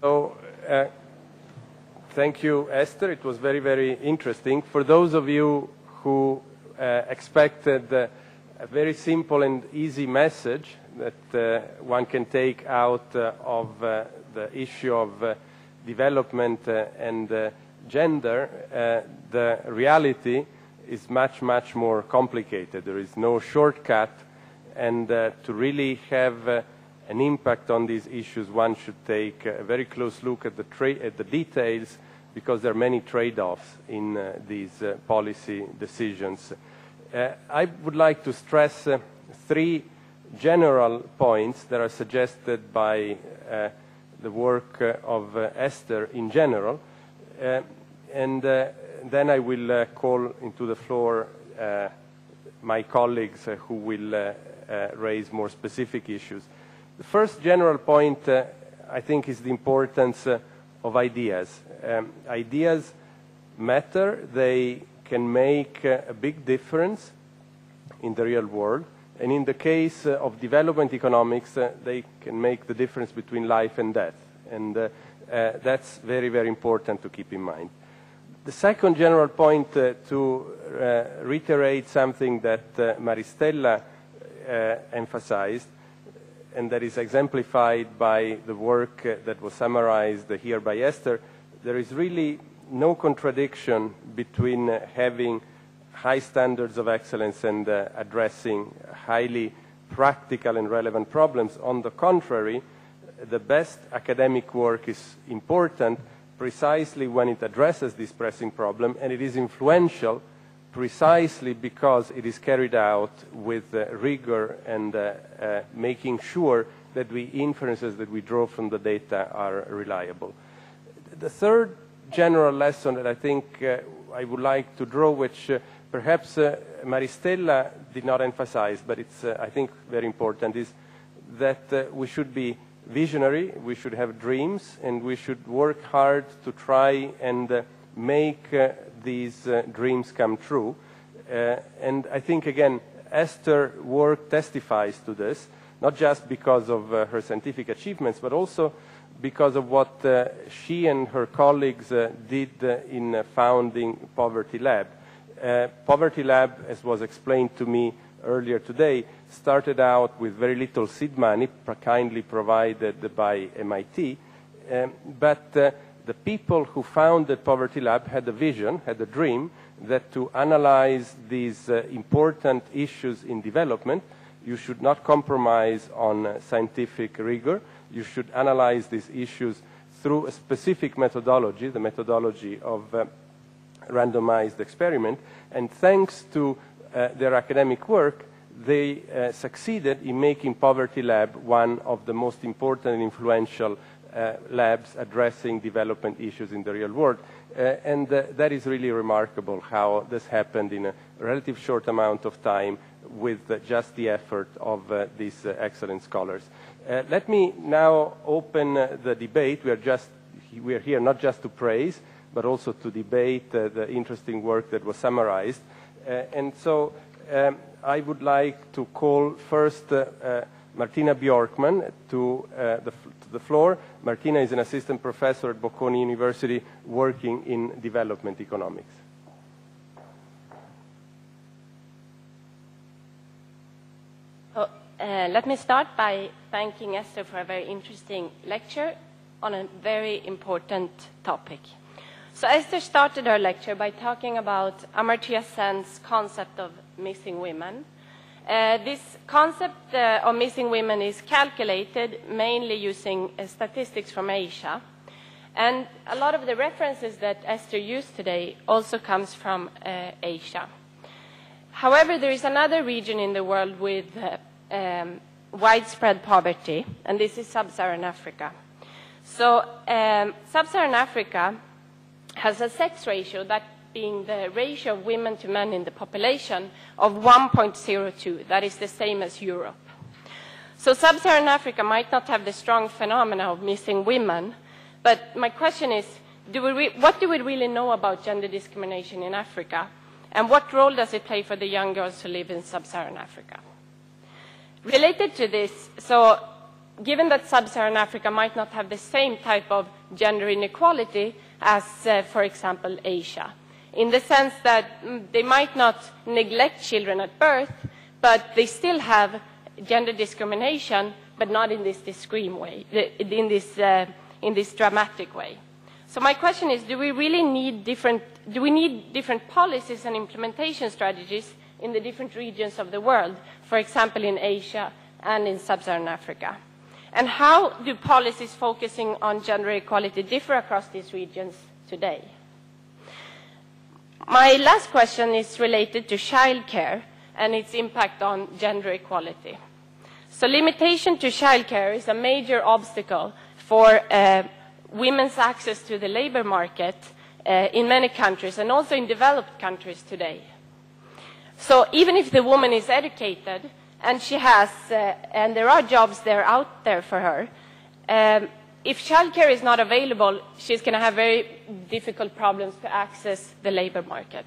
So, thank you, Esther. It was very, very interesting. For those of you who expected a very simple and easy message that one can take out of the issue of development and gender, the reality is much, much more complicated. There is no shortcut, and to really have an impact on these issues, one should take a very close look at the details, because there are many trade-offs in these policy decisions. I would like to stress three general points that are suggested by the work of Esther in general, and then I will call into the floor my colleagues who will raise more specific issues. The first general point, I think, is the importance of ideas. Ideas matter. They can make a big difference in the real world. And in the case of development economics, they can make the difference between life and death. And that's very, very important to keep in mind. The second general point, to reiterate something that Maristella emphasized, and that is exemplified by the work that was summarized here by Esther, there is really no contradiction between having high standards of excellence and addressing highly practical and relevant problems. On the contrary, the best academic work is important precisely when it addresses this pressing problem, and it is influential precisely because it is carried out with rigor and making sure that the inferences that we draw from the data are reliable. The third general lesson that I think I would like to draw, which perhaps Maristella did not emphasize, but it's, I think, very important, is that we should be visionary, we should have dreams, and we should work hard to try and make these dreams come true. And I think, again, Esther's work testifies to this, not just because of her scientific achievements, but also because of what she and her colleagues did in founding Poverty Lab. Poverty Lab, as was explained to me earlier today, started out with very little seed money, kindly provided by MIT, but the people who founded Poverty Lab had a vision, had a dream, that to analyze these important issues in development, you should not compromise on scientific rigor. You should analyze these issues through a specific methodology, the methodology of randomized experiment. And thanks to their academic work, they succeeded in making Poverty Lab one of the most important and influential labs addressing development issues in the real world. And that is really remarkable how this happened in a relatively short amount of time with just the effort of these excellent scholars. Let me now open the debate. We are here not just to praise, but also to debate the interesting work that was summarized. And so I would like to call first Martina Bjorkmann to the floor. Martina is an assistant professor at Bocconi University working in development economics. Let me start by thanking Esther for a very interesting lecture on a very important topic. So Esther started her lecture by talking about Amartya Sen's concept of missing women. This concept of missing women is calculated mainly using statistics from Asia. And a lot of the references that Esther used today also comes from Asia. However, there is another region in the world with widespread poverty, and this is Sub-Saharan Africa. So Sub-Saharan Africa has a sex ratio, that being the ratio of women to men in the population, of 1.02. That is the same as Europe. So Sub-Saharan Africa might not have the strong phenomena of missing women, but my question is, what do we really know about gender discrimination in Africa? And what role does it play for the young girls who live in Sub-Saharan Africa? Related to this, so given that sub-Saharan Africa might not have the same type of gender inequality as, for example, Asia, in the sense that they might not neglect children at birth, but they still have gender discrimination, but not in this extreme way, in this dramatic way. So my question is, do we really need different policies and implementation strategies in the different regions of the world, for example, in Asia and in sub-Saharan Africa? And how do policies focusing on gender equality differ across these regions today? My last question is related to childcare and its impact on gender equality. So limitation to childcare is a major obstacle for women's access to the labor market in many countries and also in developed countries today. So even if the woman is educated and she has, and there are jobs there out there for her, if childcare is not available, she's going to have very difficult problems to access the labor market.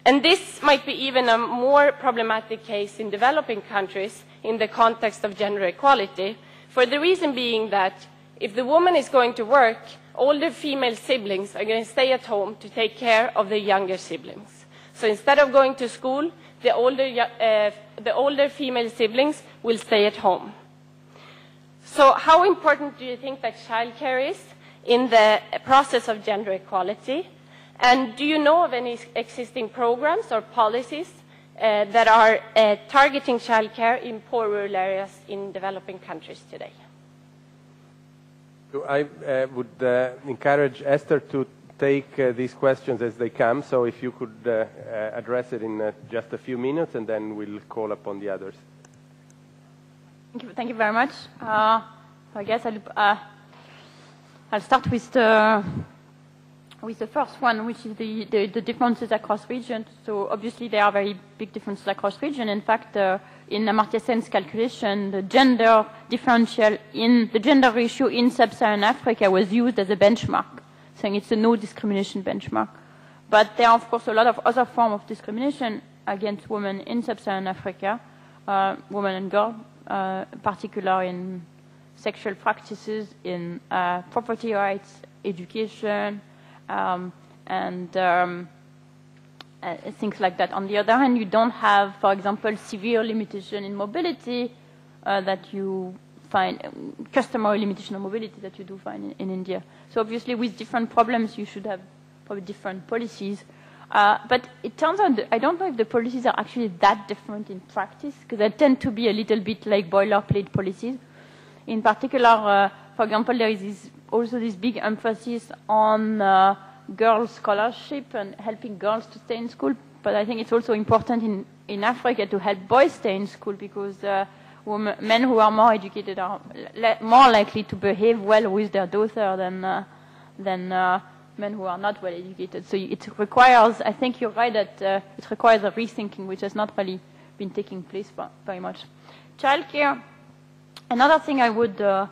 And this might be even a more problematic case in developing countries in the context of gender equality, for the reason being that if the woman is going to work, older female siblings are going to stay at home to take care of the younger siblings. So instead of going to school, the older female siblings will stay at home. So how important do you think that childcare is in the process of gender equality? And do you know of any existing programs or policies that are targeting childcare in poor rural areas in developing countries today? I would encourage Esther to take these questions as they come, so if you could address it in just a few minutes, and then we'll call upon the others. Thank you very much. I guess I'll start with the first one, which is the differences across regions. So obviously there are very big differences across regions. In fact, in Amartya Sen's calculation, the gender differential in the gender ratio in sub-Saharan Africa was used as a benchmark, saying it's a no discrimination benchmark. But there are, of course, a lot of other forms of discrimination against women in sub-Saharan Africa, women and girls, particularly in sexual practices, in property rights, education, and things like that. On the other hand, you don't have, for example, severe limitation in mobility that you find, customary limitation of mobility that you do find in India. So obviously with different problems, you should have probably different policies. But it turns out that I don't know if the policies are actually that different in practice, because they tend to be a little bit like boilerplate policies. In particular, for example, there is also this big emphasis on girls' scholarship and helping girls to stay in school. But I think it's also important in Africa to help boys stay in school, because men who are more educated are more likely to behave well with their daughter than men who are not well educated. So it requires, I think you're right, that it requires a rethinking, which has not really been taking place very much. Childcare, another thing I would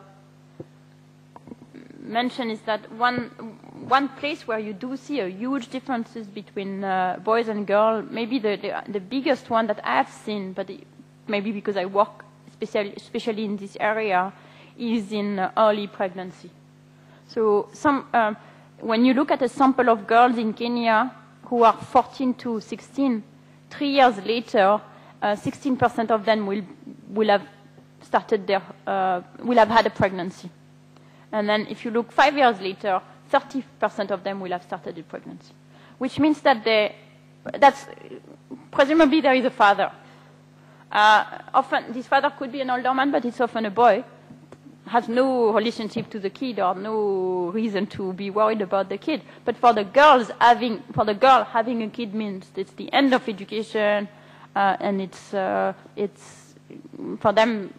mention is that one place where you do see a huge differences between boys and girls, maybe the biggest one that I've seen, but maybe because I work especially in this area, is in early pregnancy. So when you look at a sample of girls in Kenya who are 14 to 16, 3 years later, 16% of them will have started will have had a pregnancy. And then if you look 5 years later, 30% of them will have started a pregnancy, which means that presumably there is a father. Often this father could be an older man, but it's often a boy, has no relationship to the kid or no reason to be worried about the kid. But for the girl having a kid means it's the end of education, and it's for them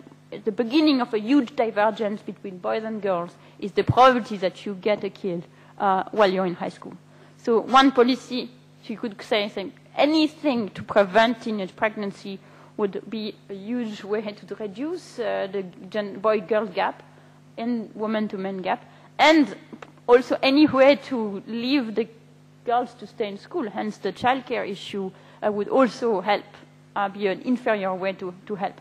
the beginning of a huge divergence between boys and girls is the probability that you get a kid while you're in high school. So one policy, if you could say anything to prevent teenage pregnancy would be a huge way to reduce the boy-girl gap and woman-to-man gap, and also any way to leave the girls to stay in school. Hence, the childcare issue would also help be an inferior way to help.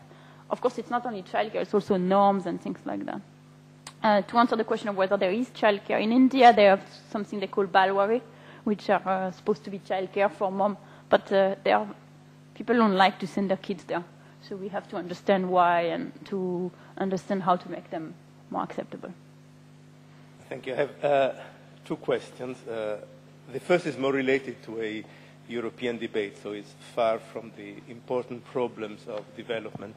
of course, it's not only childcare, it's also norms and things like that. To answer the question of whether there is childcare, in India they have something they call balwari, which are supposed to be childcare for mom, but people don't like to send their kids there. So we have to understand why and to understand how to make them more acceptable. Thank you. I have 2 questions. The first is more related to a European debate, so it's far from the important problems of development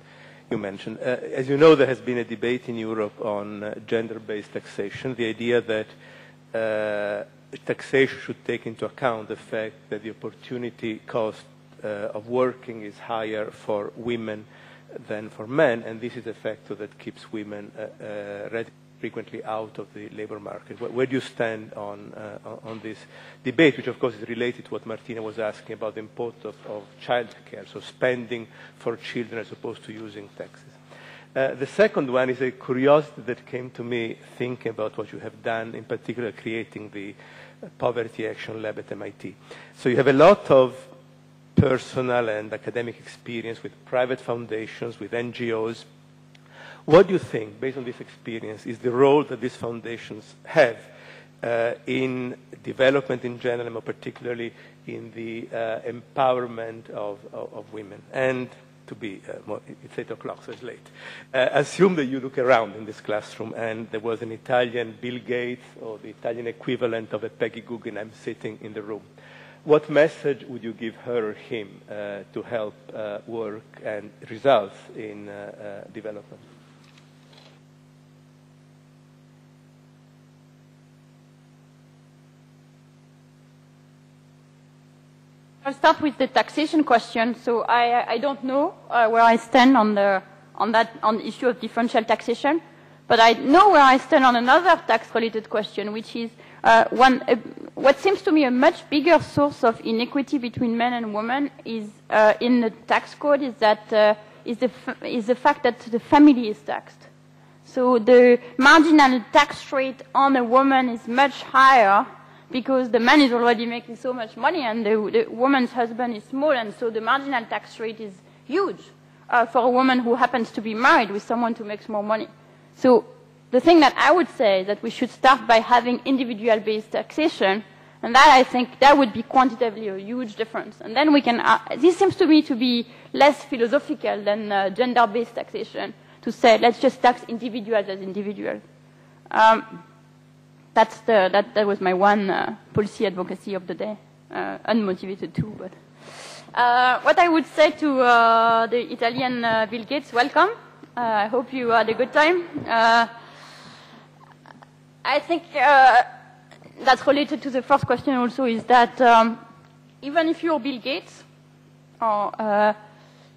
you mentioned. As you know, there has been a debate in Europe on gender-based taxation, the idea that taxation should take into account the fact that the opportunity cost of working is higher for women than for men, and this is a factor that keeps women frequently out of the labor market. Where do you stand on this debate, which of course is related to what Martina was asking about the importance of childcare, so spending for children as opposed to using taxes? The second one is a curiosity that came to me thinking about what you have done, in particular creating the Poverty Action Lab at MIT. So you have a lot of personal and academic experience with private foundations, with NGOs. What do you think, based on this experience, is the role that these foundations have in development in general, and more particularly in the empowerment of women? And to be more, it's 8 o'clock, so it's late. Assume that you look around in this classroom and there was an Italian Bill Gates or the Italian equivalent of a Peggy Guggenheim sitting in the room. What message would you give her or him to help work and results in development? I'll start with the taxation question. So I don't know where I stand on the issue of differential taxation, but I know where I stand on another tax-related question, which is what seems to me a much bigger source of inequity between men and women is in the tax code is the fact that the family is taxed. So the marginal tax rate on a woman is much higher because the man is already making so much money and the woman's husband is small, and so the marginal tax rate is huge for a woman who happens to be married with someone who makes more money. So the thing that I would say is that we should start by having individual-based taxation, and that I think that would be quantitatively a huge difference. And then we can, this seems to me to be less philosophical than gender-based taxation, to say let's just tax individuals as individuals. That was my one policy advocacy of the day, unmotivated too. But what I would say to the Italian Bill Gates, welcome. I hope you had a good time. I think that's related to the first question also, is that even if you're Bill Gates,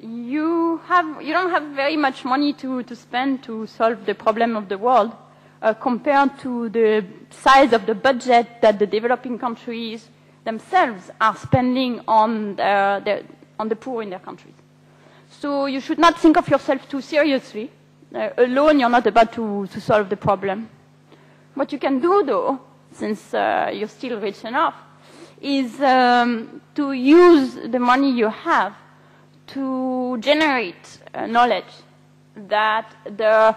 you don't have very much money to spend to solve the problem of the world. Compared to the size of the budget that the developing countries themselves are spending on the poor in their countries. So you should not think of yourself too seriously. Alone, you're not about to solve the problem. What you can do, though, since you're still rich enough, is to use the money you have to generate knowledge that the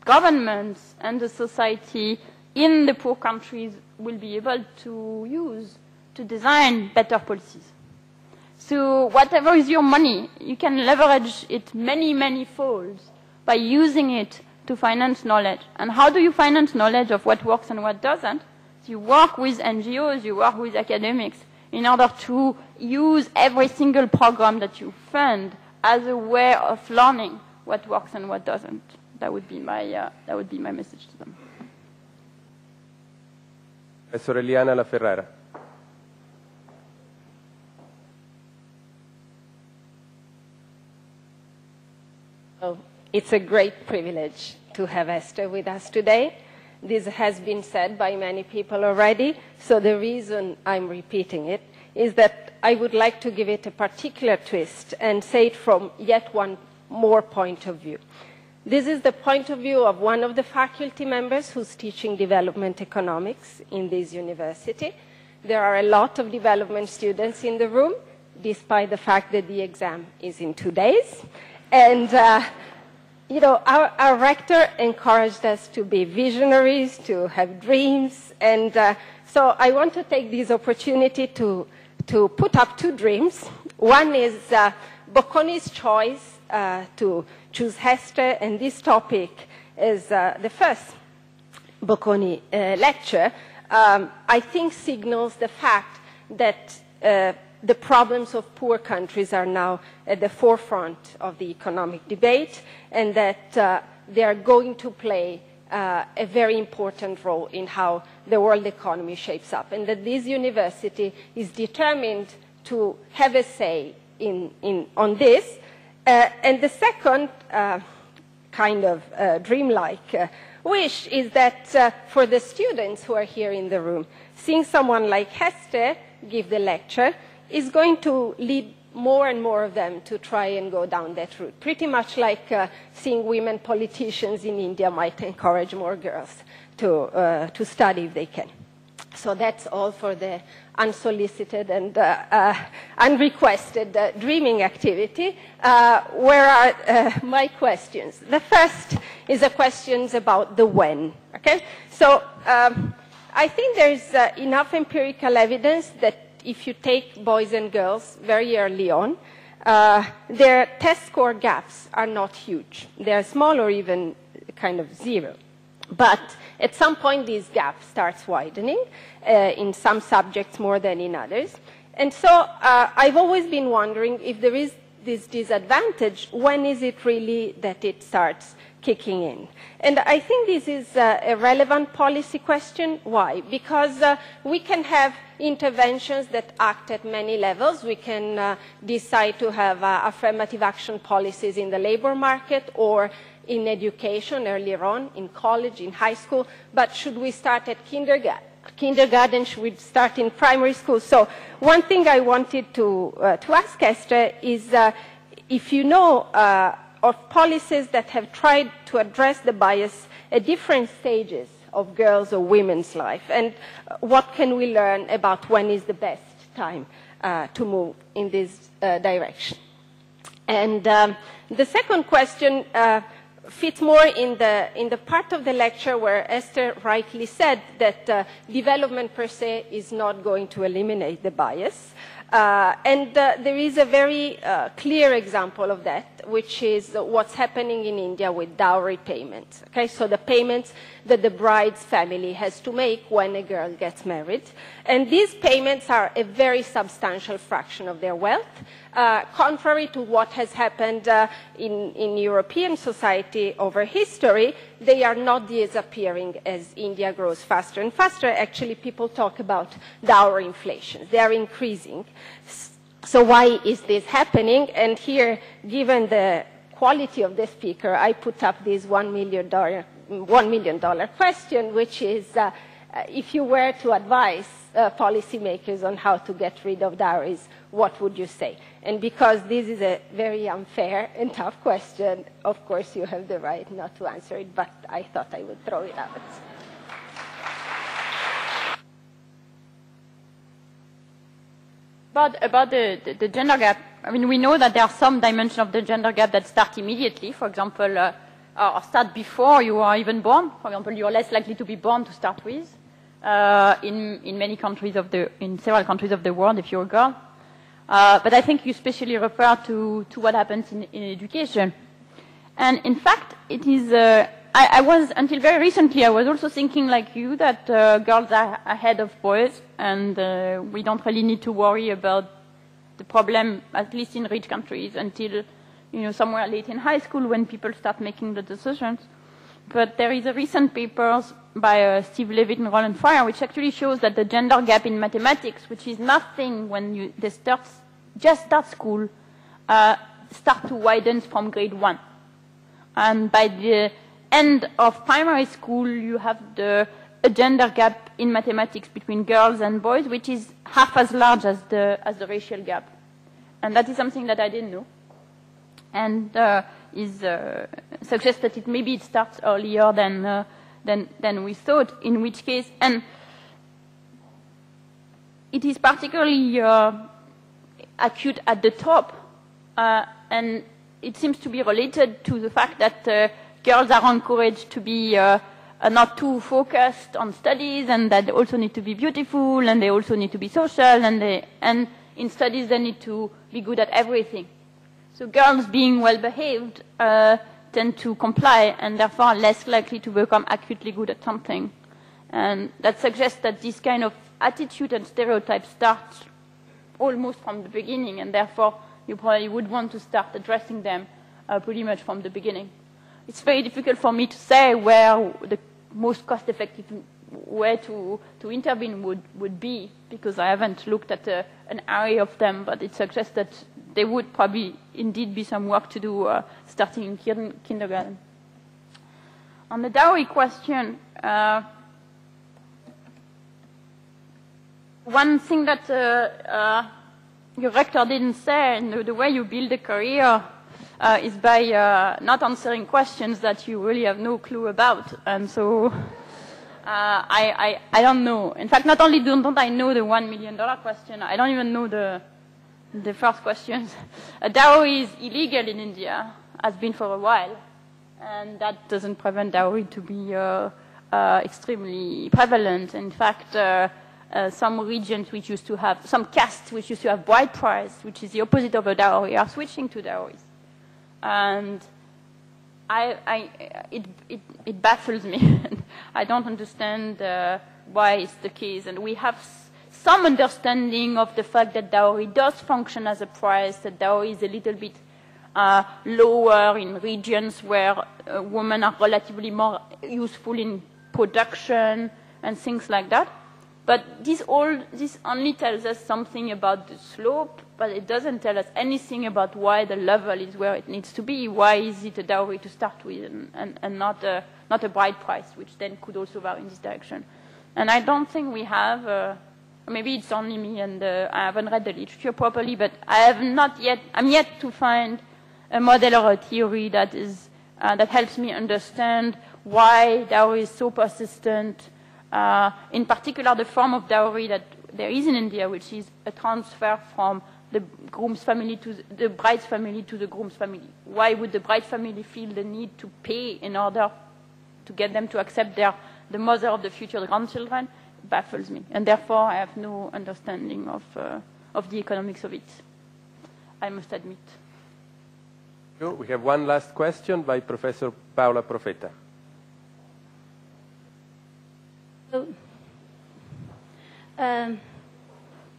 governments and the society in the poor countries will be able to use to design better policies. So whatever is your money, you can leverage it many, many folds by using it to finance knowledge. And how do you finance knowledge of what works and what doesn't? So you work with NGOs, you work with academics in order to use every single program that you fund as a way of learning what works and what doesn't. That would be my message to them. Professor Eliana La Ferrara. Oh, it's a great privilege to have Esther with us today. This has been said by many people already, so the reason I'm repeating it is that I would like to give it a particular twist and say it from yet one more point of view. This is the point of view of one of the faculty members who's teaching development economics in this university. There are a lot of development students in the room, despite the fact that the exam is in 2 days. And you know, our rector encouraged us to be visionaries, to have dreams, and so I want to take this opportunity to put up two dreams. One is Bocconi's choice to choose Esther, and this topic is the first Bocconi lecture, I think signals the fact that the problems of poor countries are now at the forefront of the economic debate, and that they are going to play a very important role in how the world economy shapes up, and that this university is determined to have a say on this. And the second kind of dreamlike wish is that for the students who are here in the room, seeing someone like Esther give the lecture is going to lead more and more of them to try and go down that route. Pretty much like seeing women politicians in India might encourage more girls to study if they can. So that's all for the unsolicited and unrequested dreaming activity. Where are my questions? The first is a question about the when. Okay? So I think there's enough empirical evidence that if you take boys and girls very early on, their test score gaps are not huge. They're small or even kind of zero. But at some point, this gap starts widening, in some subjects more than in others. And so I've always been wondering if there is this disadvantage, when is it really that it starts kicking in? And I think this is a relevant policy question. Why? Because we can have interventions that act at many levels. We can decide to have affirmative action policies in the labor market or in education earlier on, in college, in high school. But should we start at kindergarten? Should we start in primary school? So one thing I wanted to ask Esther is if you know of policies that have tried to address the bias at different stages of girls' or women's life, and what can we learn about when is the best time to move in this direction. And the second question fits more in the part of the lecture where Esther rightly said that development per se is not going to eliminate the bias. And there is a very clear example of that, which is what's happening in India with dowry payments. Okay, so the payments that the bride's family has to make when a girl gets married. And these payments are a very substantial fraction of their wealth. Contrary to what has happened in European society over history, they are not disappearing as India grows faster and faster. Actually, people talk about dowry inflation. They are increasing. So why is this happening? And here, given the quality of the speaker, I put up this $1 million question, which is if you were to advise policymakers on how to get rid of dowries, what would you say? And because this is a very unfair and tough question, of course you have the right not to answer it, but I thought I would throw it out. About the gender gap, I mean, we know that there are some dimensions of the gender gap that start immediately. For example, or start before you are even born. For example, you are less likely to be born to start with. In many countries in several countries of the world, if you're a girl. But I think you especially refer to what happens in education. And in fact, it is, I was, until very recently, I was also thinking like you that girls are ahead of boys, and we don't really need to worry about the problem, at least in rich countries, until, somewhere late in high school when people start making the decisions. But there is a recent paper by Steve Levitt and Roland Fryer, which actually shows that the gender gap in mathematics, which is nothing when they just start school, start to widen from grade 1. And by the end of primary school, you have a gender gap in mathematics between girls and boys, which is half as large as the racial gap. And that is something that I didn't know. And suggests that maybe it starts earlier than we thought, in which case, and it is particularly acute at the top, and it seems to be related to the fact that girls are encouraged to be not too focused on studies, and that they also need to be beautiful, and they also need to be social, and in studies they need to be good at everything. So girls being well behaved tend to comply, and therefore are less likely to become acutely good at something. And that suggests that this kind of attitude and stereotype starts almost from the beginning, and therefore you probably would want to start addressing them pretty much from the beginning. It's very difficult for me to say where the most cost-effective way to intervene would be, because I haven't looked at an array of them, but it suggests that there would probably indeed be some work to do starting in kindergarten. On the dowry question, one thing that your rector didn't say, and the way you build a career is by not answering questions that you really have no clue about. And so I don't know. In fact, not only don't I know the $1 million question, I don't even know the first question. Dowry is illegal in India, has been for a while, and that doesn't prevent dowry to be extremely prevalent. In fact, some regions which used to have, some castes which used to have bride price, which is the opposite of a dowry, are switching to dowries. And it baffles me. I don't understand why it's the case. And we have some understanding of the fact that dowry does function as a price, that dowry is a little bit lower in regions where women are relatively more useful in production and things like that. But this only tells us something about the slope, but it doesn't tell us anything about why the level is where it needs to be. Why is it a dowry to start with and not a bride price, which then could also vary in this direction. And I don't think we have, maybe it's only me and I haven't read the literature properly, but I'm yet to find a model or a theory that helps me understand why dowry is so persistent. In particular, the form of dowry that there is in India, which is a transfer from the groom's family to the bride's family to the groom's family. Why would the bride family feel the need to pay in order to get them to accept the mother of the future grandchildren? It baffles me, and therefore I have no understanding of the economics of it, I must admit. We have one last question by Professor Paola Profeta.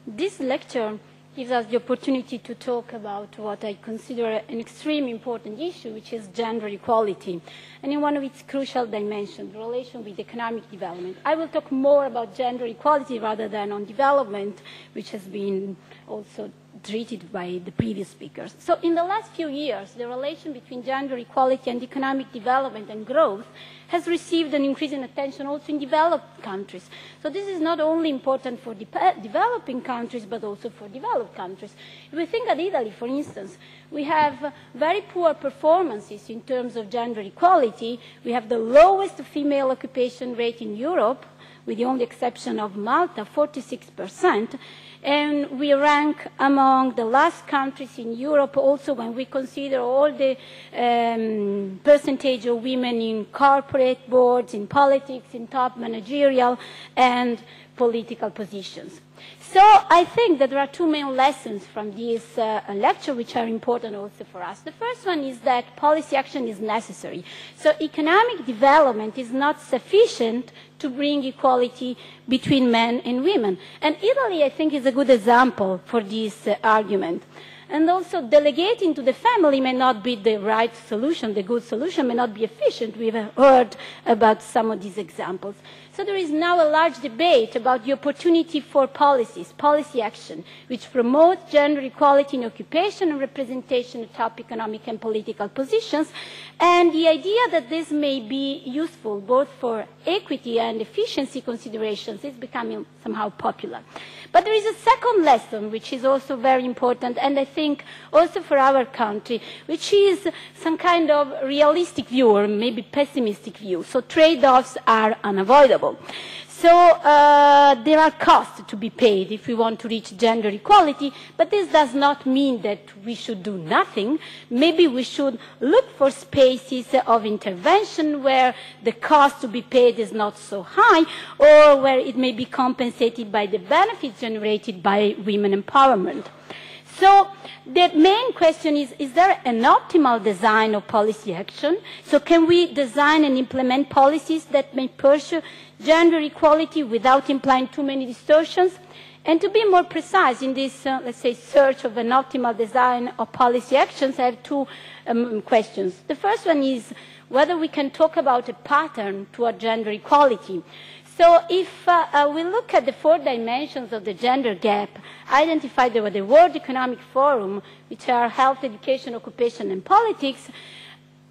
This lecture gives us the opportunity to talk about what I consider an extremely important issue, which is gender equality, and in one of its crucial dimensions, the relation with economic development. I will talk more about gender equality rather than on development, which has been also treated by the previous speakers. So in the last few years, the relation between gender equality and economic development and growth has received an increasing attention also in developed countries. So this is not only important for developing countries, but also for developed countries. If we think at Italy, for instance, we have very poor performances in terms of gender equality. We have the lowest female occupation rate in Europe, with the only exception of Malta, 46%. And we rank among the last countries in Europe also when we consider all the percentage of women in corporate boards, in politics, in top managerial and political positions. So I think that there are two main lessons from this lecture which are important also for us. The first one is that policy action is necessary. So economic development is not sufficient to bring equality between men and women. And Italy, I think, is a good example for this argument. And also delegating to the family may not be the right solution, the good solution may not be efficient. We've heard about some of these examples. So there is now a large debate about the opportunity for policies, policy action, which promote gender equality in occupation and representation of top economic and political positions. And the idea that this may be useful both for equity and efficiency considerations is becoming somehow popular. But there is a second lesson which is also very important, and I think also for our country, which is some kind of realistic view or maybe pessimistic view. So trade-offs are unavoidable. So So there are costs to be paid if we want to reach gender equality, but this does not mean that we should do nothing. Maybe we should look for spaces of intervention where the cost to be paid is not so high, or where it may be compensated by the benefits generated by women empowerment. So the main question is there an optimal design of policy action? So can we design and implement policies that may pursue gender equality without implying too many distortions? And to be more precise in this, let's say, search of an optimal design of policy actions, I have two questions. The first one is whether we can talk about a pattern toward gender equality. So if we look at the 4 dimensions of the gender gap identified by the World Economic Forum, which are health, education, occupation, and politics,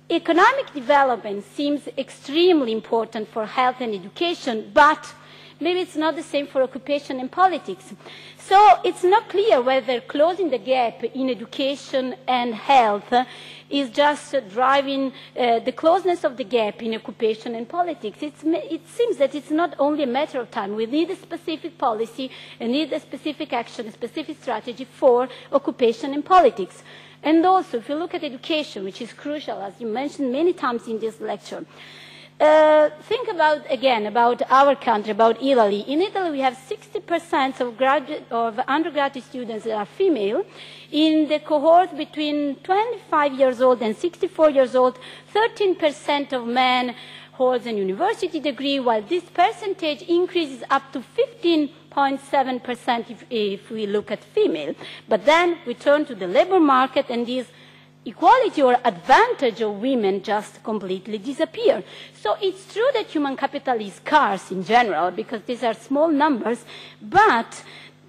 economic development seems extremely important for health and education, but maybe it's not the same for occupation and politics. So it's not clear whether closing the gap in education and health is just driving the closeness of the gap in occupation and politics. It seems that it's not only a matter of time. We need a specific policy and need a specific action, a specific strategy for occupation and politics. And also, if you look at education, which is crucial, as you mentioned many times in this lecture, think about, again, about our country, about Italy. In Italy, we have 60% of undergraduate students that are female. In the cohort between 25 years old and 64 years old, 13% of men holds a university degree, while this percentage increases up to 15.7% if we look at female. But then we turn to the labor market, and this equality or advantage of women just completely disappear. So it's true that human capital is scarce in general, because these are small numbers, but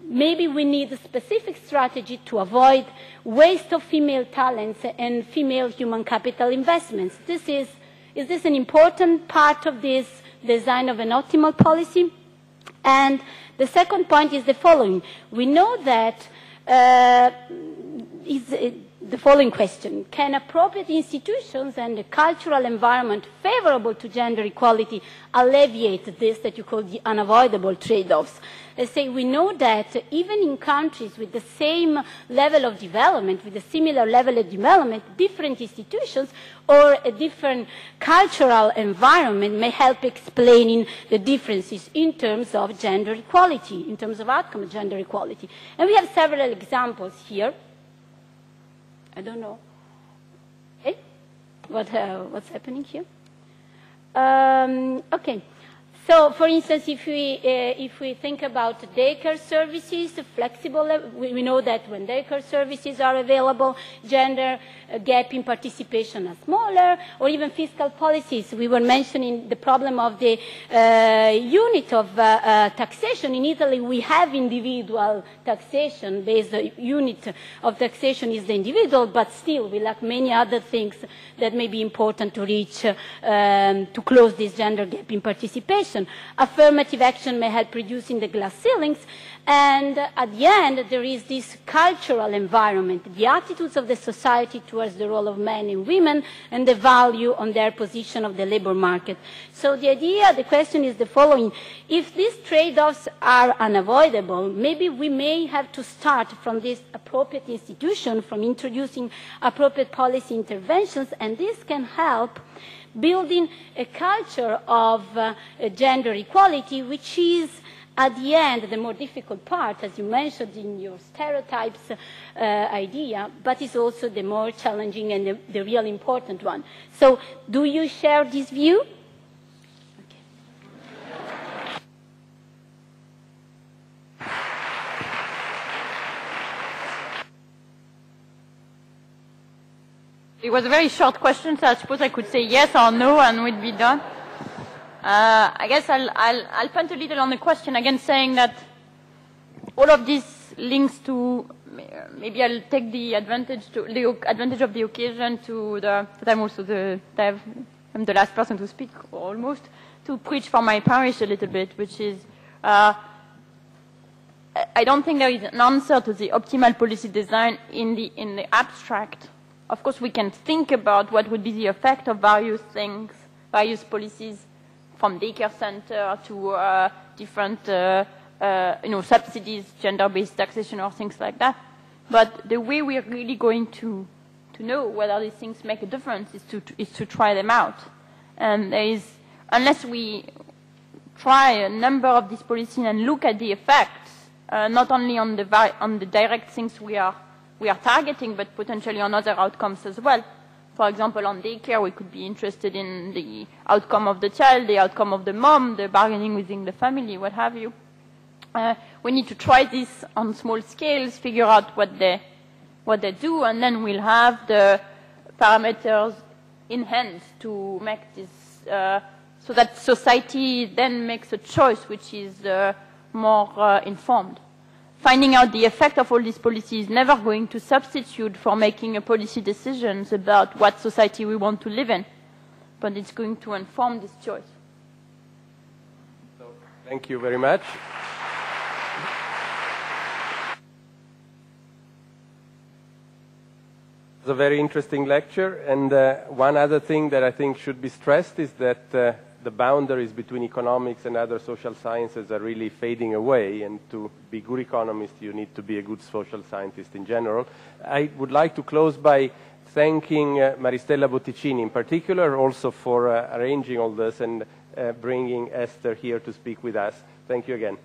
maybe we need a specific strategy to avoid waste of female talents and female human capital investments. Is this an important part of this design of an optimal policy? And the second point is the following. We know that the following question: can appropriate institutions and a cultural environment favorable to gender equality alleviate this that you call the unavoidable trade-offs? Let's say we know that even in countries with the same level of development, with a similar level of development, different institutions or a different cultural environment may help explaining the differences in terms of gender equality, in terms of outcome of gender equality. And we have several examples here. I don't know. Okay, what's happening here? Okay. So, for instance, if we think about daycare services, flexible, we know that when daycare services are available, gender gap in participation are smaller, or even fiscal policies. We were mentioning the problem of the unit of taxation. In Italy, we have individual taxation, based unit of taxation is the individual, but still we lack many other things that may be important to reach, to close this gender gap in participation. Affirmative action may help reducing the glass ceilings, and at the end there is this cultural environment, the attitudes of the society towards the role of men and women, and the value on their position of the labor market. So the question is the following: if these trade-offs are unavoidable, maybe we may have to start from this appropriate institution, from introducing appropriate policy interventions, and this can help building a culture of gender equality, which is, at the end, the more difficult part, as you mentioned in your stereotypes idea, but is also the more challenging and the real important one. So, do you share this view? It was a very short question, so I suppose I could say yes or no and we'd be done. I guess I'll punt a little on the question again, saying that all of this links to, maybe I'll take the advantage of the occasion that I'm the last person to speak, almost, to preach for my parish a little bit, which is, I don't think there is an answer to the optimal policy design in the abstract. Of course, we can think about what would be the effect of various things, various policies from daycare center to different subsidies, gender-based taxation or things like that. But the way we're really going to know whether these things make a difference is to try them out. And unless we try a number of these policies and look at the effects, not only on the direct things we are targeting, but potentially on other outcomes as well. For example, on daycare, we could be interested in the outcome of the child, the outcome of the mom, the bargaining within the family, what have you. We need to try this on small scales, figure out what they do, and then we'll have the parameters in hand to make this, so that society then makes a choice which is more informed. Finding out the effect of all these policies is never going to substitute for making a policy decisions about what society we want to live in, but it's going to inform this choice. So, thank you very much. It was a very interesting lecture, and one other thing that I think should be stressed is that the boundaries between economics and other social sciences are really fading away, and to be good economist you need to be a good social scientist in general. I would like to close by thanking Maristella Botticini in particular also for arranging all this and bringing Esther here to speak with us. Thank you again.